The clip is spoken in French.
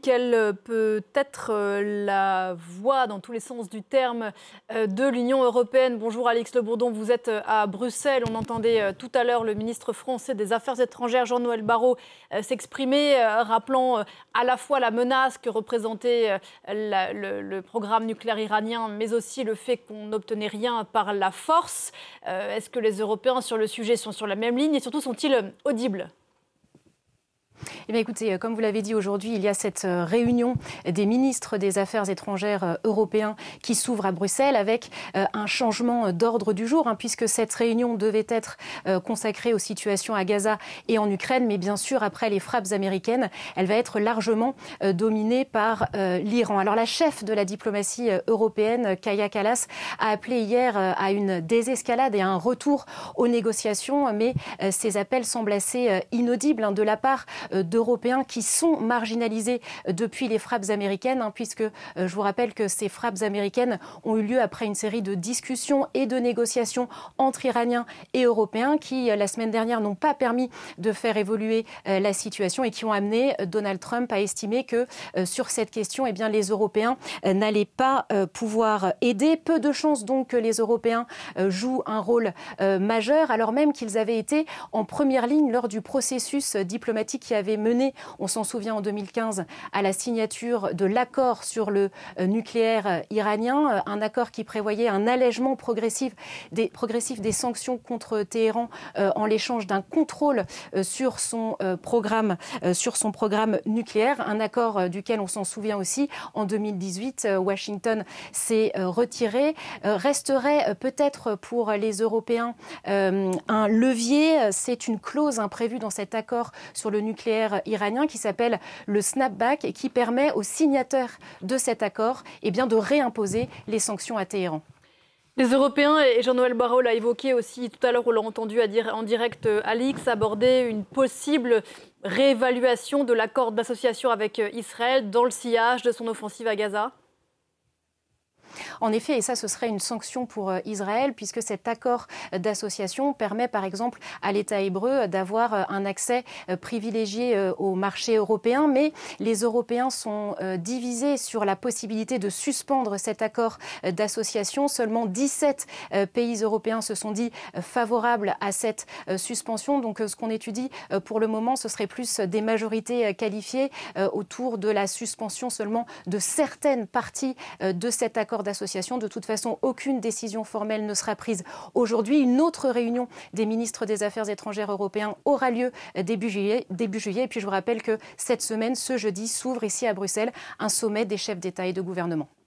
quelle peut être la voix, dans tous les sens du terme, de l'Union européenne? Bonjour Alix Le Bourdon, vous êtes à Bruxelles. On entendait tout à l'heure le ministre français des Affaires étrangères, Jean-Noël Barrot, s'exprimer, rappelant à la fois la menace que représentait le programme nucléaire iranien, mais aussi le fait qu'on n'obtenait rien par la force. Est-ce que les Européens sur le sujet sont sur la même ligne et surtout sont-ils audibles ? Eh bien, écoutez, comme vous l'avez dit aujourd'hui, il y a cette réunion des ministres des Affaires étrangères européens qui s'ouvre à Bruxelles avec un changement d'ordre du jour, puisque cette réunion devait être consacrée aux situations à Gaza et en Ukraine. Mais bien sûr, après les frappes américaines, elle va être largement dominée par l'Iran. Alors la chef de la diplomatie européenne, Kaja Kallas, a appelé hier à une désescalade et à un retour aux négociations. Mais ces appels semblent assez inaudibles de la part d'Européens qui sont marginalisés depuis les frappes américaines, puisque je vous rappelle que ces frappes américaines ont eu lieu après une série de discussions et de négociations entre Iraniens et Européens qui, la semaine dernière, n'ont pas permis de faire évoluer la situation et qui ont amené Donald Trump à estimer que sur cette question, eh bien, les Européens n'allaient pas pouvoir aider. Peu de chances donc que les Européens jouent un rôle majeur, alors même qu'ils avaient été en première ligne lors du processus diplomatique qui avait mené, on s'en souvient en 2015, à la signature de l'accord sur le nucléaire iranien, un accord qui prévoyait un allègement progressif des sanctions contre Téhéran en l'échange d'un contrôle sur son programme nucléaire, un accord duquel on s'en souvient aussi en 2018, Washington s'est retiré. Resterait peut-être pour les Européens un levier, c'est une clause prévue dans cet accord sur le nucléaire iranien qui s'appelle le snapback et qui permet aux signataires de cet accord de réimposer les sanctions à Téhéran. Les Européens, et Jean-Noël Barrot l'a évoqué aussi tout à l'heure, on l'a entendu en direct, Alix, aborder une possible réévaluation de l'accord d'association avec Israël dans le sillage de son offensive à Gaza. En effet, et ça, ce serait une sanction pour Israël, puisque cet accord d'association permet, par exemple, à l'État hébreu d'avoir un accès privilégié au marché européen. Mais les Européens sont divisés sur la possibilité de suspendre cet accord d'association. Seulement 17 pays européens se sont dit favorables à cette suspension. Donc, ce qu'on étudie pour le moment, ce serait plus des majorités qualifiées autour de la suspension seulement de certaines parties de cet accord d'association. De toute façon, aucune décision formelle ne sera prise aujourd'hui. Une autre réunion des ministres des Affaires étrangères européens aura lieu début juillet. Et puis je vous rappelle que cette semaine, ce jeudi, s'ouvre ici à Bruxelles un sommet des chefs d'État et de gouvernement.